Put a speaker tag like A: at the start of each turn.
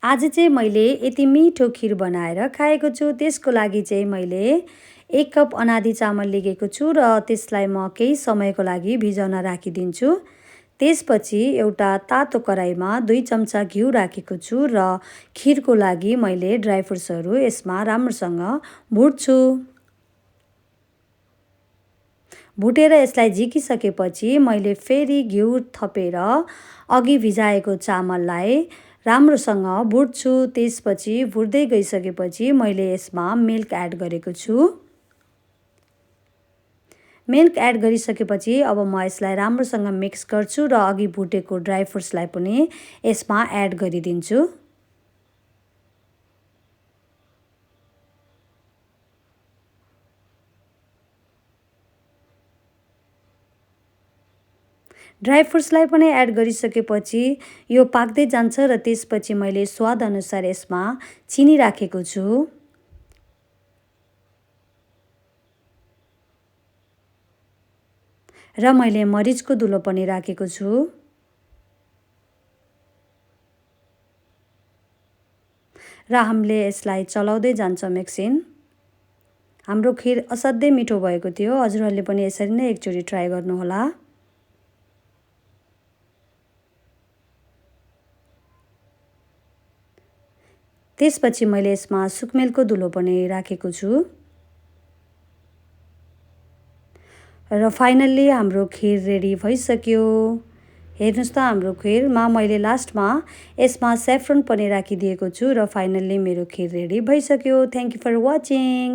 A: आज चाहिँ मैले यति मिठो खिर बनाएर खाएको छु। त्यसको लागि चाहिँ मैले 1 कप अनादी चामल लिएको छु र त्यसलाई म केही समयको लागि भिजाउन राखिदिन्छु। त्यसपछि एउटा तातो कराईमा 2 चम्चा घिउ राखेको छु र खिरको लागि मैले ड्राई फ्रुट्सहरू यसमा राम्रोसँग भुट्छु। भुटेर यसलाई झिकिसकेपछि मैले फेरि घिउ थपेर अघि भिजाएको चामललाई राम्रोसँग भुट्छु। त्यसपछि भुट्दै गइसकेपछि मैले यसमा मिल्क एड गरेको छु। मिल्क एड गरिसकेपछि अब म यसलाई राम्रोसँग मिक्स गर्छु र अघि भुटेको ड्राई फ्रुट्सलाई पनि यसमा एड गरिदिन्छु। ड्राई फ्रुट्सलाई पनि एड गरिसकेपछि यो पाक्दै जान्छ र त्यसपछि मैले स्वाद अनुसार यसमा चिनी राखेको छु। र मैले मरिचको धुलो पनि राखेको छु। र हामीले यसलाई चलाउँदै जान्छौँ एकछिन। हाम्रो खिर असाध्यै मिठो भएको थियो। हजुरहरूले पनि यसरी नै एकचोटि ट्राई गर्नुहोला। त्यसपछि मैले यसमा सुकमेलको धुलो पनि राखेको छु। र फाइनल्ली हाम्रो खिर रेडी भइसक्यो। हेर्नुस् त हाम्रो खिरमा मैले लास्टमा यसमा सेफ्रन पनि राखिदिएको छु र फाइनल्ली मेरो खिर रेडी भइसक्यो। Thank you for watching.